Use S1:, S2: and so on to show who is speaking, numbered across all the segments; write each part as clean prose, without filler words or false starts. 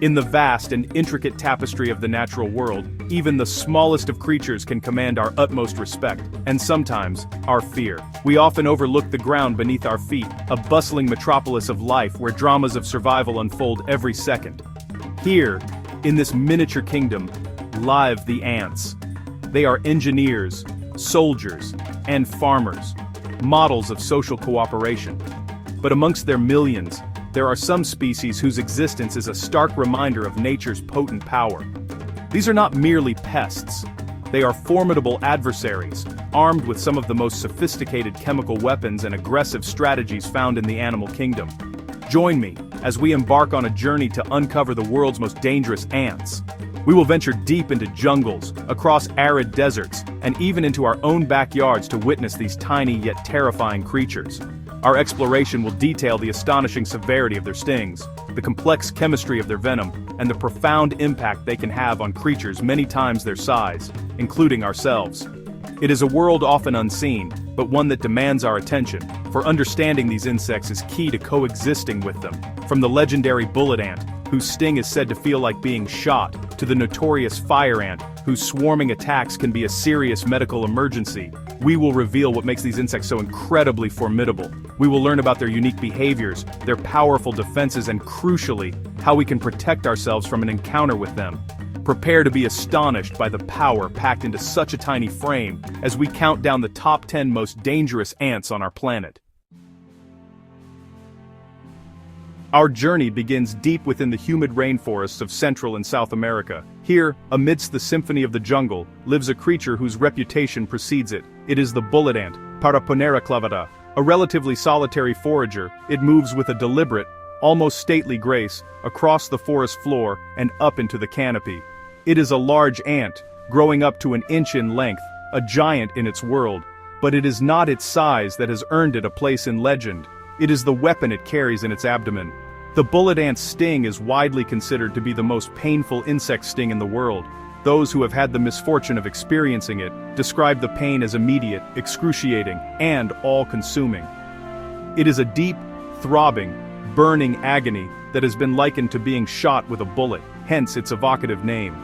S1: In the vast and intricate tapestry of the natural world, even the smallest of creatures can command our utmost respect, and sometimes, our fear. We often overlook the ground beneath our feet, a bustling metropolis of life where dramas of survival unfold every second. Here, in this miniature kingdom, live the ants. They are engineers, soldiers, and farmers, models of social cooperation. But amongst their millions, there are some species whose existence is a stark reminder of nature's potent power. These are not merely pests. They are formidable adversaries, armed with some of the most sophisticated chemical weapons and aggressive strategies found in the animal kingdom. Join me as we embark on a journey to uncover the world's most dangerous ants. We will venture deep into jungles, across arid deserts, and even into our own backyards to witness these tiny yet terrifying creatures. Our exploration will detail the astonishing severity of their stings, the complex chemistry of their venom, and the profound impact they can have on creatures many times their size, including ourselves. It is a world often unseen, but one that demands our attention, for understanding these insects is key to coexisting with them. From the legendary bullet ant, whose sting is said to feel like being shot, to the notorious fire ant, whose swarming attacks can be a serious medical emergency, we will reveal what makes these insects so incredibly formidable. We will learn about their unique behaviors, their powerful defenses, and crucially, how we can protect ourselves from an encounter with them. Prepare to be astonished by the power packed into such a tiny frame as we count down the top 10 most dangerous ants on our planet. Our journey begins deep within the humid rainforests of Central and South America. Here, amidst the symphony of the jungle, lives a creature whose reputation precedes it. It is the bullet ant, Paraponera clavata. A relatively solitary forager, it moves with a deliberate, almost stately grace, across the forest floor and up into the canopy. It is a large ant, growing up to an inch in length, a giant in its world. But it is not its size that has earned it a place in legend. It is the weapon it carries in its abdomen. The bullet ant's sting is widely considered to be the most painful insect sting in the world. Those who have had the misfortune of experiencing it describe the pain as immediate, excruciating, and all-consuming. It is a deep, throbbing, burning agony that has been likened to being shot with a bullet, hence its evocative name.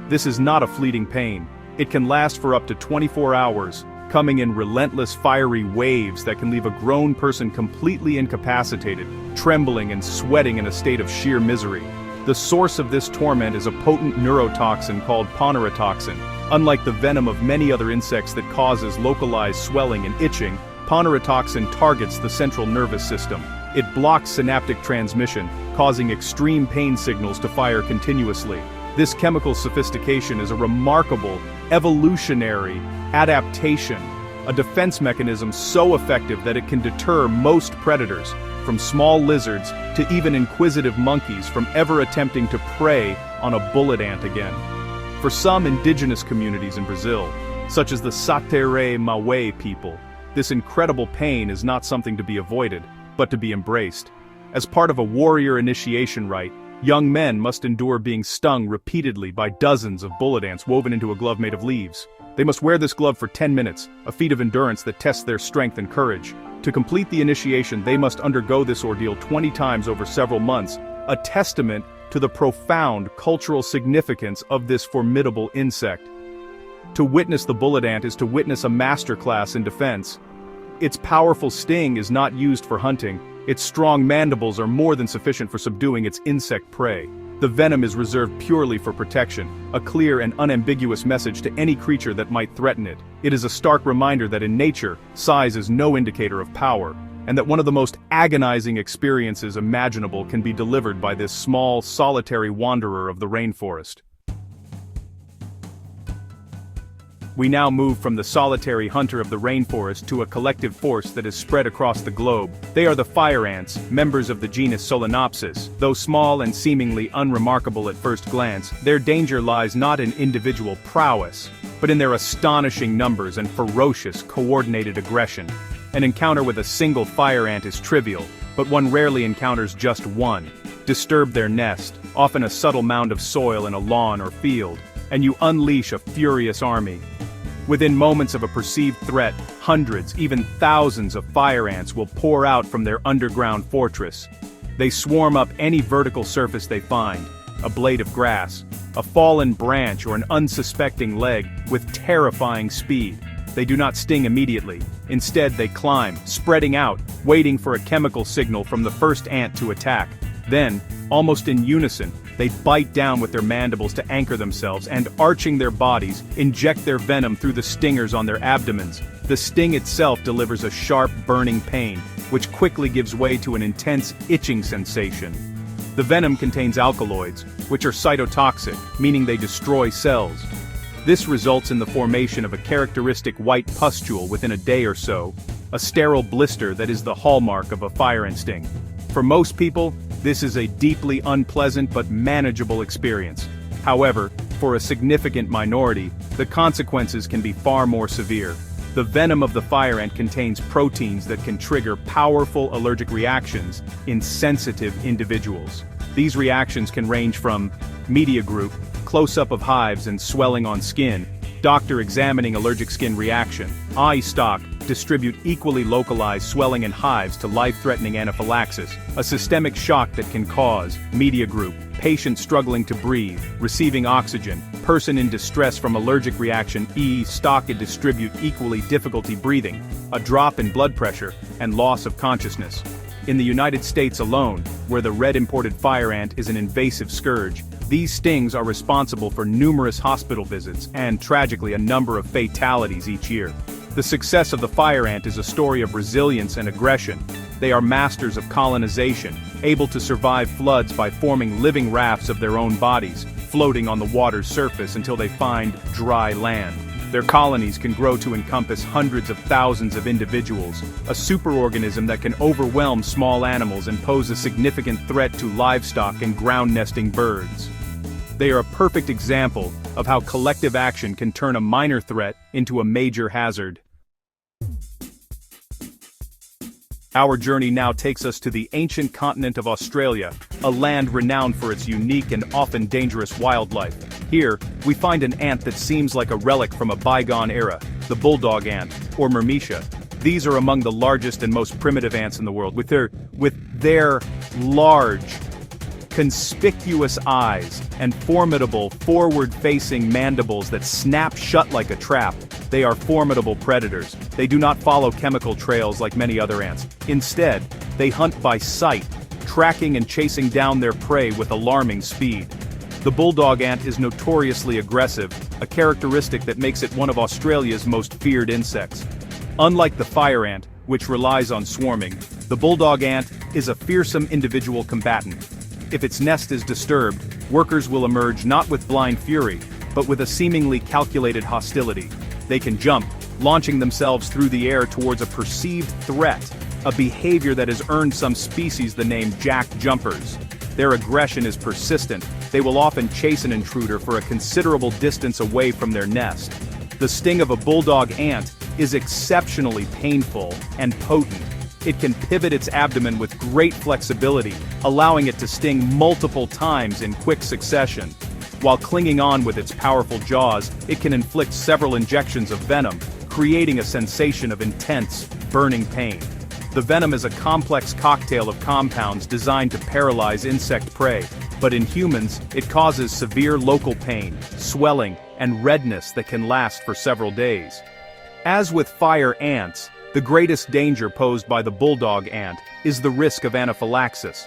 S1: This is not a fleeting pain. It can last for up to 24 hours, coming in relentless fiery waves that can leave a grown person completely incapacitated, trembling and sweating in a state of sheer misery. The source of this torment is a potent neurotoxin called ponerotoxin. Unlike the venom of many other insects that causes localized swelling and itching, ponerotoxin targets the central nervous system. It blocks synaptic transmission, causing extreme pain signals to fire continuously. This chemical sophistication is a remarkable, evolutionary adaptation, a defense mechanism so effective that it can deter most predators, from small lizards to even inquisitive monkeys, from ever attempting to prey on a bullet ant again. For some indigenous communities in Brazil, such as the Satere Mawe people, this incredible pain is not something to be avoided, but to be embraced. As part of a warrior initiation rite, young men must endure being stung repeatedly by dozens of bullet ants woven into a glove made of leaves. They must wear this glove for 10 minutes, a feat of endurance that tests their strength and courage. To complete the initiation, they must undergo this ordeal 20 times over several months, a testament to the profound cultural significance of this formidable insect. To witness the bullet ant is to witness a masterclass in defense. Its powerful sting is not used for hunting. Its strong mandibles are more than sufficient for subduing its insect prey. The venom is reserved purely for protection, a clear and unambiguous message to any creature that might threaten it. It is a stark reminder that in nature, size is no indicator of power, and that one of the most agonizing experiences imaginable can be delivered by this small, solitary wanderer of the rainforest. We now move from the solitary hunter of the rainforest to a collective force that is spread across the globe. They are the fire ants, members of the genus Solenopsis. Though small and seemingly unremarkable at first glance, their danger lies not in individual prowess, but in their astonishing numbers and ferocious, coordinated aggression. An encounter with a single fire ant is trivial, but one rarely encounters just one. Disturb their nest, often a subtle mound of soil in a lawn or field, and you unleash a furious army. Within moments of a perceived threat, hundreds, even thousands of fire ants will pour out from their underground fortress. They swarm up any vertical surface they find, a blade of grass, a fallen branch or an unsuspecting leg, with terrifying speed. They do not sting immediately. Instead, they climb, spreading out, waiting for a chemical signal from the first ant to attack. Then, almost in unison, they bite down with their mandibles to anchor themselves and, arching their bodies, inject their venom through the stingers on their abdomens. The sting itself delivers a sharp, burning pain, which quickly gives way to an intense, itching sensation. The venom contains alkaloids, which are cytotoxic, meaning they destroy cells. This results in the formation of a characteristic white pustule within a day or so, a sterile blister that is the hallmark of a fire ant sting. For most people, this is a deeply unpleasant but manageable experience. However, for a significant minority, the consequences can be far more severe. The venom of the fire ant contains proteins that can trigger powerful allergic reactions in sensitive individuals. These reactions can range from media group, close-up of hives and swelling on skin, doctor examining allergic skin reaction, eye stalk, distribute equally localized swelling and hives to life-threatening anaphylaxis, a systemic shock that can cause, media group, patient struggling to breathe, receiving oxygen, person in distress from allergic reaction, stalk and distribute equally difficulty breathing, a drop in blood pressure, and loss of consciousness. In the United States alone, where the red imported fire ant is an invasive scourge, these stings are responsible for numerous hospital visits and, tragically, a number of fatalities each year. The success of the fire ant is a story of resilience and aggression. They are masters of colonization, able to survive floods by forming living rafts of their own bodies, floating on the water's surface until they find dry land. Their colonies can grow to encompass hundreds of thousands of individuals, a superorganism that can overwhelm small animals and pose a significant threat to livestock and ground-nesting birds. They are a perfect example of how collective action can turn a minor threat into a major hazard. Our journey now takes us to the ancient continent of Australia, a land renowned for its unique and often dangerous wildlife. Here, we find an ant that seems like a relic from a bygone era, the bulldog ant, or Myrmecia. These are among the largest and most primitive ants in the world, with their large, conspicuous eyes and formidable forward-facing mandibles that snap shut like a trap. They are formidable predators. They do not follow chemical trails like many other ants. Instead, they hunt by sight, tracking and chasing down their prey with alarming speed. The bulldog ant is notoriously aggressive, a characteristic that makes it one of Australia's most feared insects. Unlike the fire ant, which relies on swarming, the bulldog ant is a fearsome individual combatant. If its nest is disturbed, workers will emerge not with blind fury, but with a seemingly calculated hostility. They can jump, launching themselves through the air towards a perceived threat, a behavior that has earned some species the name jack jumpers. Their aggression is persistent. They will often chase an intruder for a considerable distance away from their nest. The sting of a bulldog ant is exceptionally painful and potent. It can pivot its abdomen with great flexibility, allowing it to sting multiple times in quick succession. While clinging on with its powerful jaws, it can inflict several injections of venom, creating a sensation of intense, burning pain. The venom is a complex cocktail of compounds designed to paralyze insect prey, but in humans, it causes severe local pain, swelling, and redness that can last for several days. As with fire ants, the greatest danger posed by the bulldog ant is the risk of anaphylaxis.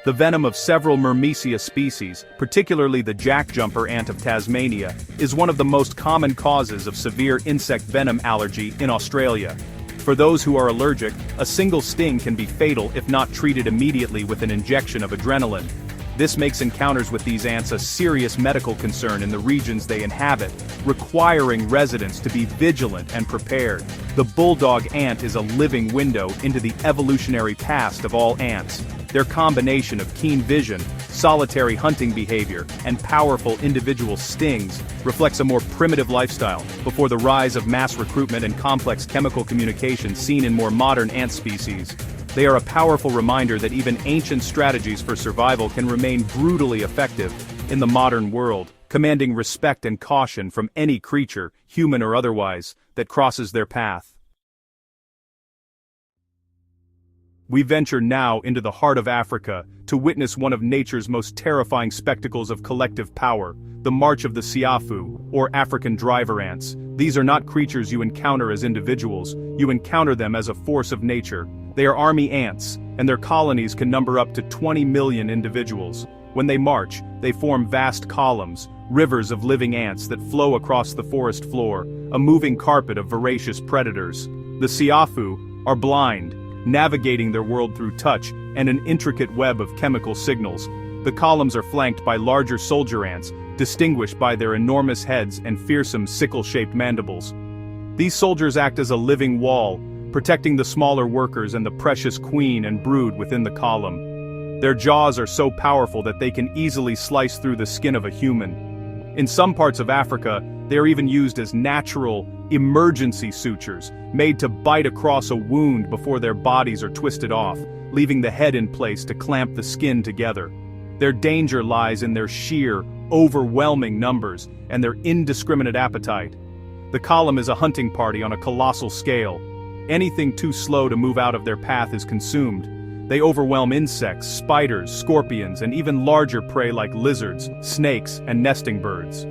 S1: The venom of several Myrmecia species, particularly the jackjumper ant of Tasmania, is one of the most common causes of severe insect venom allergy in Australia. For those who are allergic, a single sting can be fatal if not treated immediately with an injection of adrenaline. This makes encounters with these ants a serious medical concern in the regions they inhabit, requiring residents to be vigilant and prepared. The bulldog ant is a living window into the evolutionary past of all ants. Their combination of keen vision, solitary hunting behavior, and powerful individual stings reflects a more primitive lifestyle, before the rise of mass recruitment and complex chemical communication seen in more modern ant species. They are a powerful reminder that even ancient strategies for survival can remain brutally effective in the modern world, commanding respect and caution from any creature, human or otherwise, that crosses their path. We venture now into the heart of Africa to witness one of nature's most terrifying spectacles of collective power, the march of the Siafu, or African driver ants. These are not creatures you encounter as individuals, you encounter them as a force of nature. They are army ants, and their colonies can number up to 20 million individuals. When they march, they form vast columns, rivers of living ants that flow across the forest floor, a moving carpet of voracious predators. The Siafu are blind, navigating their world through touch and an intricate web of chemical signals. The columns are flanked by larger soldier ants, distinguished by their enormous heads and fearsome sickle-shaped mandibles. These soldiers act as a living wall, protecting the smaller workers and the precious queen and brood within the column. Their jaws are so powerful that they can easily slice through the skin of a human. In some parts of Africa, they are even used as natural, emergency sutures, made to bite across a wound before their bodies are twisted off, leaving the head in place to clamp the skin together. Their danger lies in their sheer, overwhelming numbers and their indiscriminate appetite. The column is a hunting party on a colossal scale. Anything too slow to move out of their path is consumed. They overwhelm insects, spiders, scorpions, and even larger prey like lizards, snakes, and nesting birds.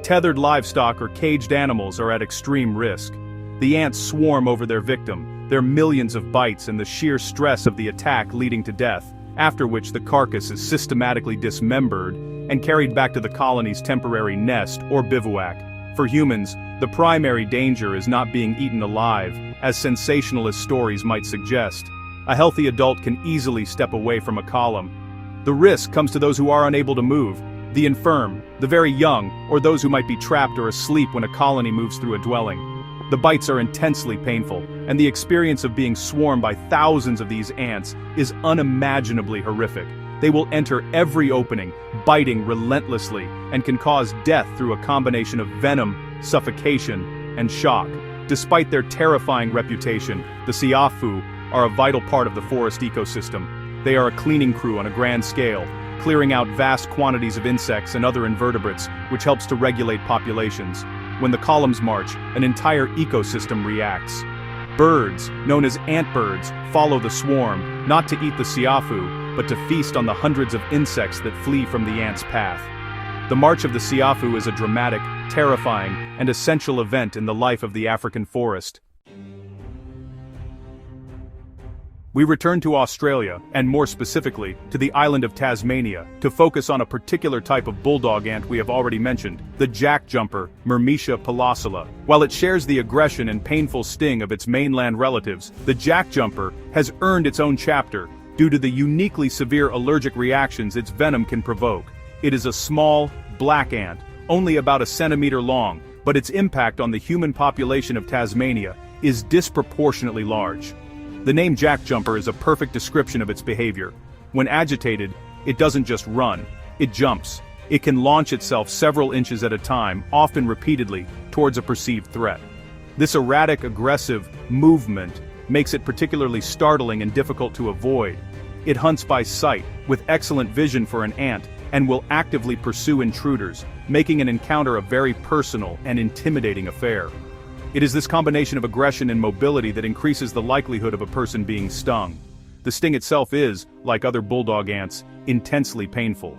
S1: Tethered livestock or caged animals are at extreme risk. The ants swarm over their victim, their millions of bites and the sheer stress of the attack leading to death, after which the carcass is systematically dismembered and carried back to the colony's temporary nest or bivouac. For humans, the primary danger is not being eaten alive, as sensationalist stories might suggest. A healthy adult can easily step away from a column. The risk comes to those who are unable to move, the infirm, the very young, or those who might be trapped or asleep when a colony moves through a dwelling. The bites are intensely painful, and the experience of being swarmed by thousands of these ants is unimaginably horrific. They will enter every opening, biting relentlessly, and can cause death through a combination of venom, suffocation, and shock. Despite their terrifying reputation, the Siafu are a vital part of the forest ecosystem. They are a cleaning crew on a grand scale, clearing out vast quantities of insects and other invertebrates, which helps to regulate populations. When the columns march, an entire ecosystem reacts. Birds, known as antbirds, follow the swarm, not to eat the Siafu, but to feast on the hundreds of insects that flee from the ants' path. The march of the Siafu is a dramatic, terrifying, and essential event in the life of the African forest. We return to Australia, and more specifically, to the island of Tasmania, to focus on a particular type of bulldog ant we have already mentioned, the jackjumper, Myrmecia pellosola. While it shares the aggression and painful sting of its mainland relatives, the jackjumper has earned its own chapter, due to the uniquely severe allergic reactions its venom can provoke. It is a small, black ant, only about a centimeter long, but its impact on the human population of Tasmania is disproportionately large. The name jackjumper is a perfect description of its behavior. When agitated, it doesn't just run, it jumps. It can launch itself several inches at a time, often repeatedly, towards a perceived threat. This erratic, aggressive movement makes it particularly startling and difficult to avoid. It hunts by sight, with excellent vision for an ant, and will actively pursue intruders, making an encounter a very personal and intimidating affair. It is this combination of aggression and mobility that increases the likelihood of a person being stung. The sting itself is, like other bulldog ants, intensely painful.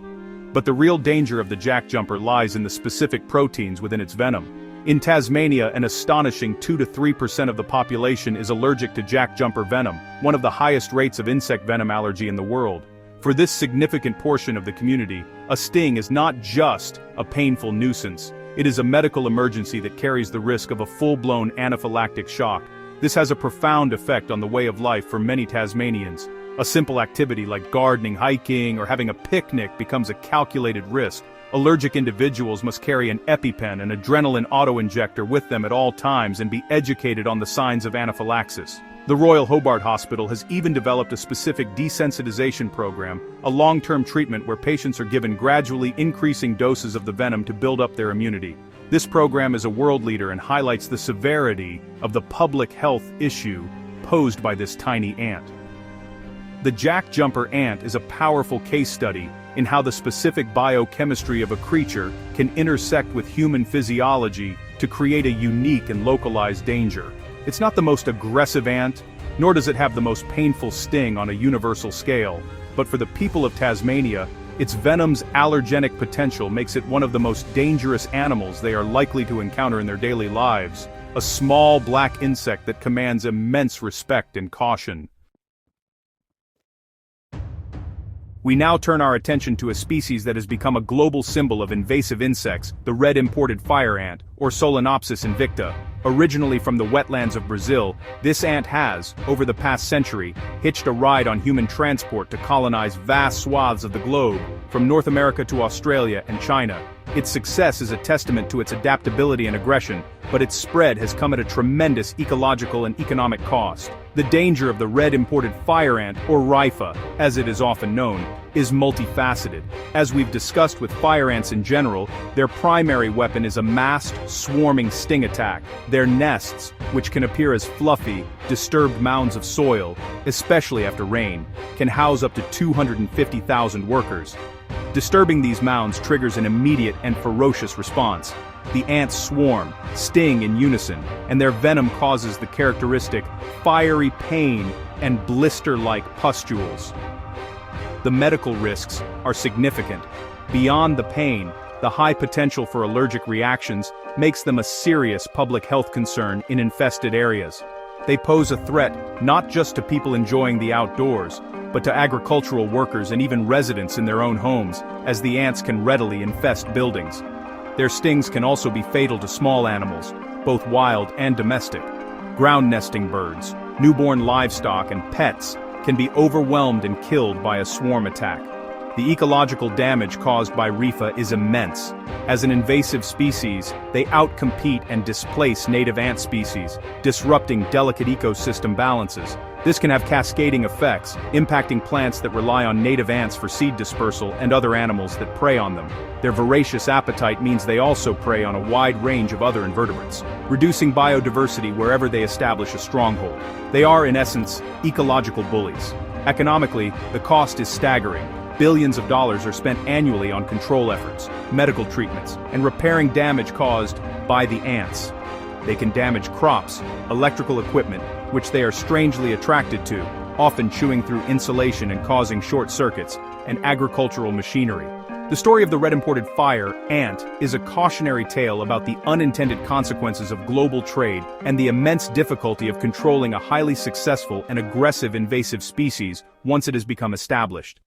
S1: But the real danger of the jackjumper lies in the specific proteins within its venom. In Tasmania, an astonishing 2 to 3% of the population is allergic to jackjumper venom, one of the highest rates of insect venom allergy in the world. For this significant portion of the community, a sting is not just a painful nuisance. It is a medical emergency that carries the risk of a full-blown anaphylactic shock. This has a profound effect on the way of life for many Tasmanians. A simple activity like gardening, hiking, or having a picnic becomes a calculated risk. Allergic individuals must carry an EpiPen, an adrenaline auto-injector, with them at all times and be educated on the signs of anaphylaxis. The Royal Hobart Hospital has even developed a specific desensitization program, a long-term treatment where patients are given gradually increasing doses of the venom to build up their immunity. This program is a world leader and highlights the severity of the public health issue posed by this tiny ant. The jackjumper ant is a powerful case study in how the specific biochemistry of a creature can intersect with human physiology to create a unique and localized danger. It's not the most aggressive ant, nor does it have the most painful sting on a universal scale. But for the people of Tasmania, its venom's allergenic potential makes it one of the most dangerous animals they are likely to encounter in their daily lives, a small black insect that commands immense respect and caution. We now turn our attention to a species that has become a global symbol of invasive insects, the red imported fire ant, or Solenopsis invicta. Originally from the wetlands of Brazil, this ant has, over the past century, hitched a ride on human transport to colonize vast swaths of the globe, from North America to Australia and China. Its success is a testament to its adaptability and aggression, but its spread has come at a tremendous ecological and economic cost. The danger of the red imported fire ant, or Rifa, as it is often known, is multifaceted. As we've discussed with fire ants in general, their primary weapon is a massed, swarming sting attack. Their nests, which can appear as fluffy, disturbed mounds of soil, especially after rain, can house up to 250,000 workers. Disturbing these mounds triggers an immediate and ferocious response. The ants swarm, sting in unison, and their venom causes the characteristic fiery pain and blister-like pustules. The medical risks are significant. Beyond the pain, the high potential for allergic reactions makes them a serious public health concern in infested areas. They pose a threat not just to people enjoying the outdoors, but to agricultural workers and even residents in their own homes, as the ants can readily infest buildings. Their stings can also be fatal to small animals, both wild and domestic. Ground nesting birds, newborn livestock, and pets can be overwhelmed and killed by a swarm attack. The ecological damage caused by Rifa is immense. As an invasive species, they outcompete and displace native ant species, disrupting delicate ecosystem balances. This can have cascading effects, impacting plants that rely on native ants for seed dispersal and other animals that prey on them. Their voracious appetite means they also prey on a wide range of other invertebrates, reducing biodiversity wherever they establish a stronghold. They are, in essence, ecological bullies. Economically, the cost is staggering. Billions of dollars are spent annually on control efforts, medical treatments, and repairing damage caused by the ants. They can damage crops, electrical equipment, which they are strangely attracted to, often chewing through insulation and causing short circuits, and agricultural machinery. The story of the red imported fire ant is a cautionary tale about the unintended consequences of global trade and the immense difficulty of controlling a highly successful and aggressive invasive species once it has become established.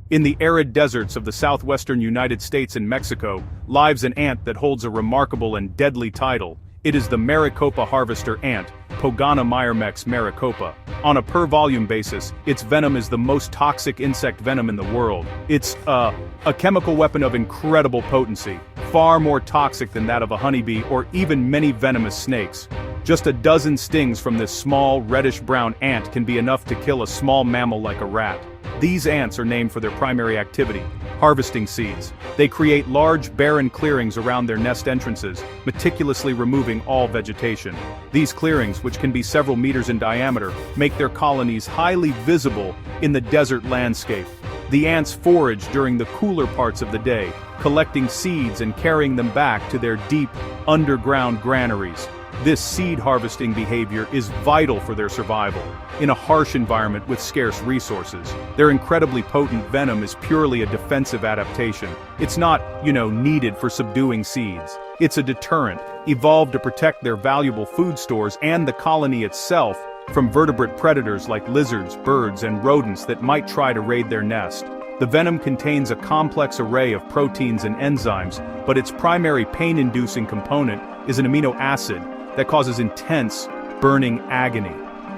S1: In the arid deserts of the southwestern United States and Mexico, lives an ant that holds a remarkable and deadly title. It is the Maricopa harvester ant, Pogona myrmex maricopa. On a per-volume basis, its venom is the most toxic insect venom in the world. It's a chemical weapon of incredible potency, far more toxic than that of a honeybee or even many venomous snakes. Just a dozen stings from this small, reddish-brown ant can be enough to kill a small mammal like a rat. These ants are named for their primary activity, harvesting seeds. They create large, barren clearings around their nest entrances, meticulously removing all vegetation. These clearings, which can be several meters in diameter, make their colonies highly visible in the desert landscape. The ants forage during the cooler parts of the day, collecting seeds and carrying them back to their deep, underground granaries. This seed harvesting behavior is vital for their survival in a harsh environment with scarce resources. Their incredibly potent venom is purely a defensive adaptation. It's not, needed for subduing seeds. It's a deterrent, evolved to protect their valuable food stores and the colony itself from vertebrate predators like lizards, birds, and rodents that might try to raid their nest. The venom contains a complex array of proteins and enzymes, but its primary pain-inducing component is an amino acid that causes intense, burning agony.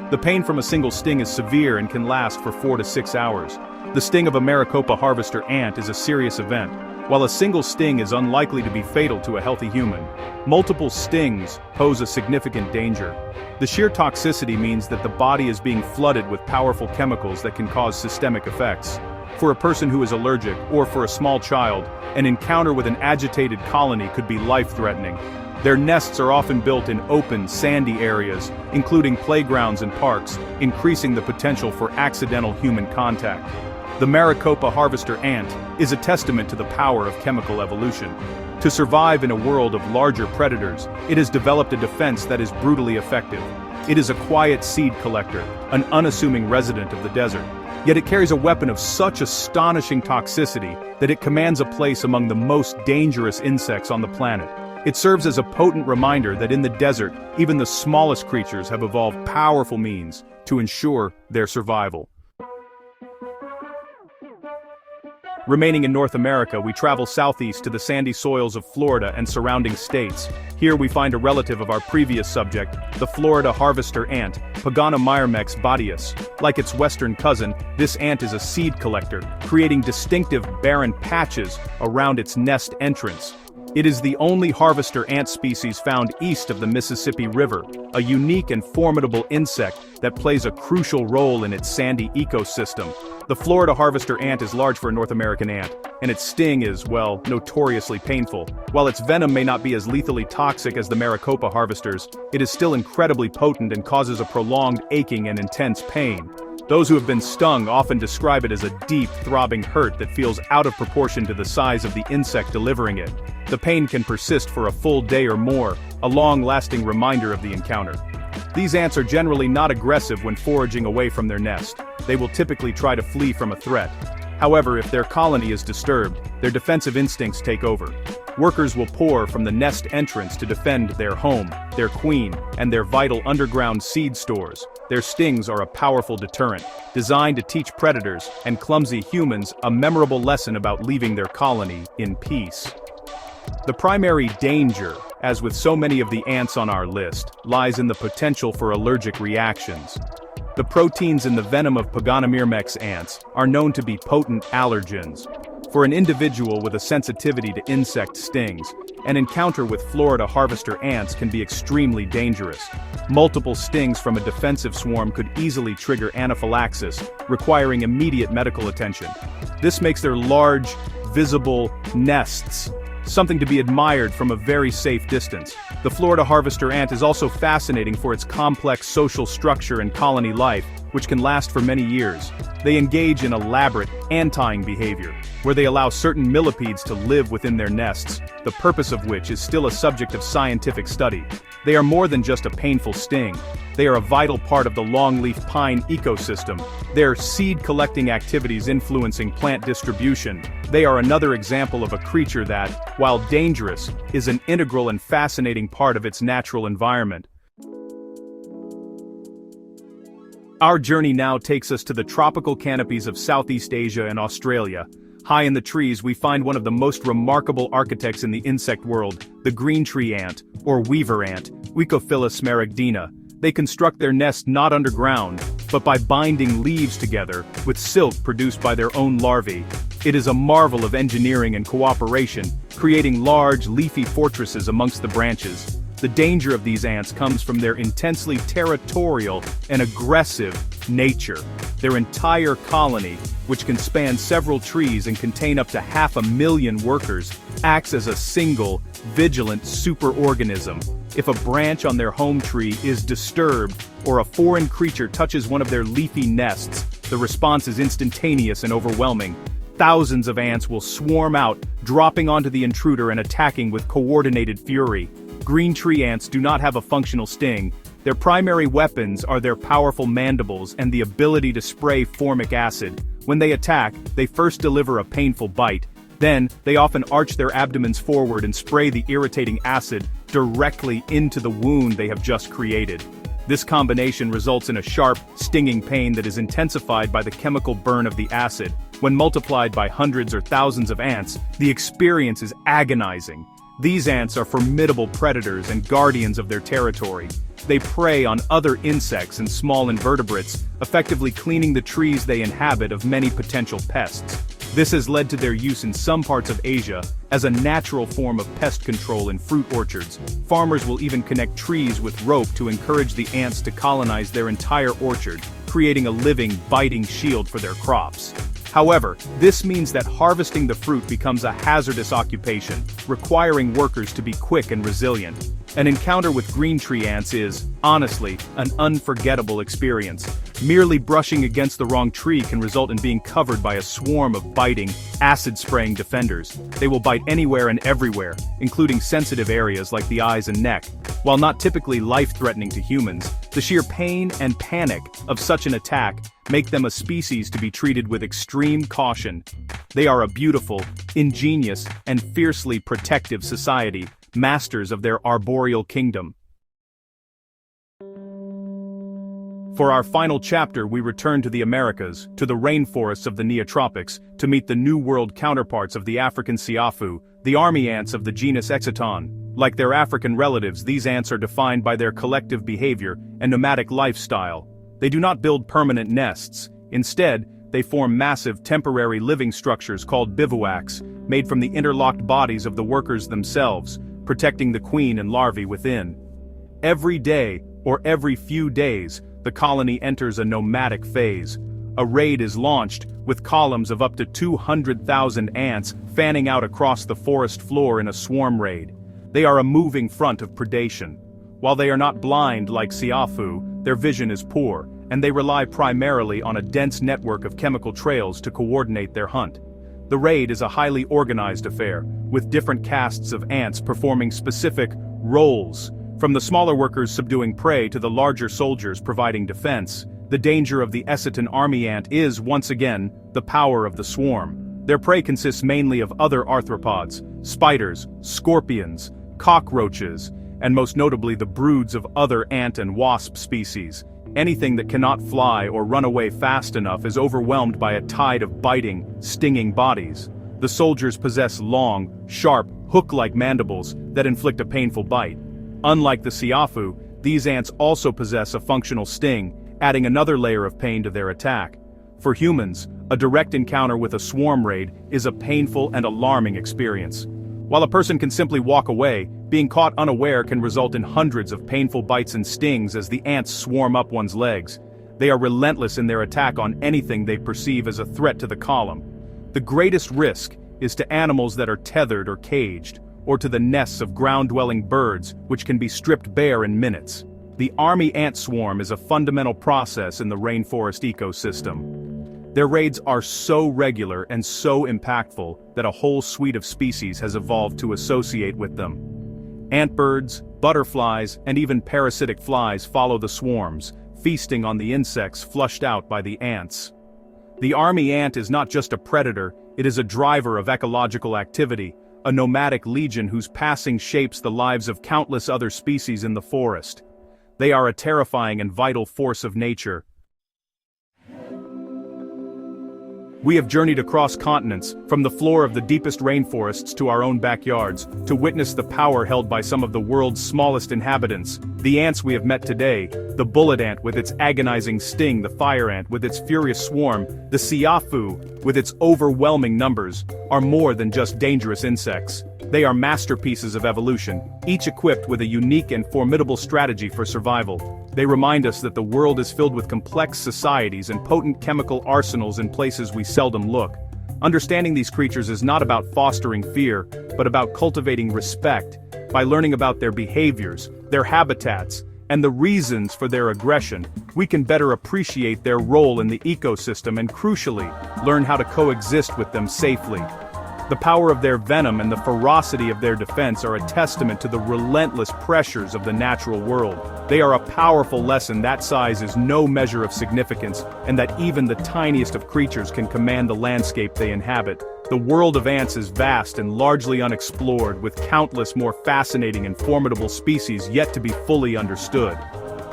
S1: The pain from a single sting is severe and can last for 4 to 6 hours. The sting of a Maricopa harvester ant is a serious event. While a single sting is unlikely to be fatal to a healthy human, multiple stings pose a significant danger. The sheer toxicity means that the body is being flooded with powerful chemicals that can cause systemic effects. For a person who is allergic, or for a small child, an encounter with an agitated colony could be life-threatening. Their nests are often built in open, sandy areas, including playgrounds and parks, increasing the potential for accidental human contact. The Maricopa harvester ant is a testament to the power of chemical evolution. To survive in a world of larger predators, it has developed a defense that is brutally effective. It is a quiet seed collector, an unassuming resident of the desert. Yet it carries a weapon of such astonishing toxicity that it commands a place among the most dangerous insects on the planet. It serves as a potent reminder that in the desert, even the smallest creatures have evolved powerful means to ensure their survival. Remaining in North America, we travel southeast to the sandy soils of Florida and surrounding states. Here we find a relative of our previous subject, the Florida harvester ant, Pagana badius. Like its western cousin, this ant is a seed collector, creating distinctive barren patches around its nest entrance. It is the only harvester ant species found east of the Mississippi River, a unique and formidable insect that plays a crucial role in its sandy ecosystem. The Florida harvester ant is large for a North American ant, and its sting is, well, notoriously painful. While its venom may not be as lethally toxic as the Maricopa harvesters, it is still incredibly potent and causes a prolonged aching and intense pain. Those who have been stung often describe it as a deep, throbbing hurt that feels out of proportion to the size of the insect delivering it. The pain can persist for a full day or more, a long-lasting reminder of the encounter. These ants are generally not aggressive when foraging away from their nest. They will typically try to flee from a threat. However, if their colony is disturbed, their defensive instincts take over. Workers will pour from the nest entrance to defend their home, their queen, and their vital underground seed stores. Their stings are a powerful deterrent, designed to teach predators and clumsy humans a memorable lesson about leaving their colony in peace. The primary danger, as with so many of the ants on our list, lies in the potential for allergic reactions. The proteins in the venom of Pagana ants are known to be potent allergens. For an individual with a sensitivity to insect stings, an encounter with Florida harvester ants can be extremely dangerous. Multiple stings from a defensive swarm could easily trigger anaphylaxis, requiring immediate medical attention. This makes their large, visible nests something to be admired from a very safe distance. The Florida harvester ant is also fascinating for its complex social structure and colony life, which can last for many years. They engage in elaborate, antying behavior, where they allow certain millipedes to live within their nests, the purpose of which is still a subject of scientific study. They are more than just a painful sting. They are a vital part of the longleaf pine ecosystem, their seed-collecting activities influencing plant distribution. They are another example of a creature that, while dangerous, is an integral and fascinating part of its natural environment. Our journey now takes us to the tropical canopies of Southeast Asia and Australia. High in the trees we find one of the most remarkable architects in the insect world, the green tree ant, or weaver ant, Weikophilus smaragdina. They construct their nest not underground, but by binding leaves together, with silk produced by their own larvae. It is a marvel of engineering and cooperation, creating large, leafy fortresses amongst the branches. The danger of these ants comes from their intensely territorial and aggressive nature. Their entire colony, which can span several trees and contain up to 500,000 workers, acts as a single, vigilant superorganism. If a branch on their home tree is disturbed, or a foreign creature touches one of their leafy nests, the response is instantaneous and overwhelming. Thousands of ants will swarm out, dropping onto the intruder and attacking with coordinated fury. Green tree ants do not have a functional sting. Their primary weapons are their powerful mandibles and the ability to spray formic acid. When they attack, they first deliver a painful bite. Then, they often arch their abdomens forward and spray the irritating acid directly into the wound they have just created. This combination results in a sharp, stinging pain that is intensified by the chemical burn of the acid. When multiplied by hundreds or thousands of ants, the experience is agonizing. These ants are formidable predators and guardians of their territory. They prey on other insects and small invertebrates, effectively cleaning the trees they inhabit of many potential pests. This has led to their use in some parts of Asia as a natural form of pest control in fruit orchards. Farmers will even connect trees with rope to encourage the ants to colonize their entire orchard, creating a living, biting shield for their crops. However, this means that harvesting the fruit becomes a hazardous occupation, requiring workers to be quick and resilient. An encounter with green tree ants is, honestly, an unforgettable experience. Merely brushing against the wrong tree can result in being covered by a swarm of biting, acid-spraying defenders. They will bite anywhere and everywhere, including sensitive areas like the eyes and neck. While not typically life-threatening to humans, the sheer pain and panic of such an attack make them a species to be treated with extreme caution. They are a beautiful, ingenious, and fiercely protective society, masters of their arboreal kingdom. For our final chapter, we return to the Americas, to the rainforests of the Neotropics, to meet the New World counterparts of the African siafu, the army ants of the genus Exciton. Like their African relatives, these ants are defined by their collective behavior and nomadic lifestyle. They do not build permanent nests. Instead, they form massive temporary living structures called bivouacs, made from the interlocked bodies of the workers themselves, protecting the queen and larvae within. Every day, or every few days, the colony enters a nomadic phase. A raid is launched, with columns of up to 200,000 ants fanning out across the forest floor in a swarm raid. They are a moving front of predation. While they are not blind like siafu, their vision is poor, and they rely primarily on a dense network of chemical trails to coordinate their hunt. The raid is a highly organized affair, with different castes of ants performing specific roles. From the smaller workers subduing prey to the larger soldiers providing defense, the danger of the Exciton army ant is, once again, the power of the swarm. Their prey consists mainly of other arthropods, spiders, scorpions, cockroaches, and most notably the broods of other ant and wasp species. Anything that cannot fly or run away fast enough is overwhelmed by a tide of biting, stinging bodies. The soldiers possess long, sharp, hook-like mandibles that inflict a painful bite. Unlike the siafu, these ants also possess a functional sting, adding another layer of pain to their attack. For humans, a direct encounter with a swarm raid is a painful and alarming experience. While a person can simply walk away, being caught unaware can result in hundreds of painful bites and stings as the ants swarm up one's legs. They are relentless in their attack on anything they perceive as a threat to the column. The greatest risk is to animals that are tethered or caged, or to the nests of ground-dwelling birds, which can be stripped bare in minutes. The army ant swarm is a fundamental process in the rainforest ecosystem. Their raids are so regular and so impactful that a whole suite of species has evolved to associate with them. Antbirds, butterflies, and even parasitic flies follow the swarms, feasting on the insects flushed out by the ants. The army ant is not just a predator, it is a driver of ecological activity, a nomadic legion whose passing shapes the lives of countless other species in the forest. They are a terrifying and vital force of nature. We have journeyed across continents, from the floor of the deepest rainforests to our own backyards, to witness the power held by some of the world's smallest inhabitants. The ants we have met today, the bullet ant with its agonizing sting, the fire ant with its furious swarm, the siafu with its overwhelming numbers, are more than just dangerous insects. They are masterpieces of evolution, each equipped with a unique and formidable strategy for survival. They remind us that the world is filled with complex societies and potent chemical arsenals in places we seldom look. Understanding these creatures is not about fostering fear, but about cultivating respect. By learning about their behaviors, their habitats, and the reasons for their aggression, we can better appreciate their role in the ecosystem and, crucially, learn how to coexist with them safely. The power of their venom and the ferocity of their defense are a testament to the relentless pressures of the natural world. They are a powerful lesson that size is no measure of significance, and that even the tiniest of creatures can command the landscape they inhabit. The world of ants is vast and largely unexplored, with countless more fascinating and formidable species yet to be fully understood.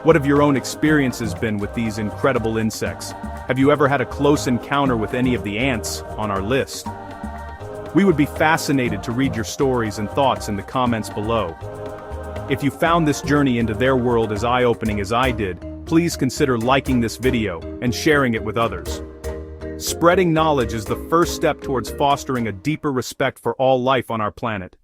S1: What have your own experiences been with these incredible insects? Have you ever had a close encounter with any of the ants on our list? We would be fascinated to read your stories and thoughts in the comments below. If you found this journey into their world as eye-opening as I did, please consider liking this video and sharing it with others. Spreading knowledge is the first step towards fostering a deeper respect for all life on our planet.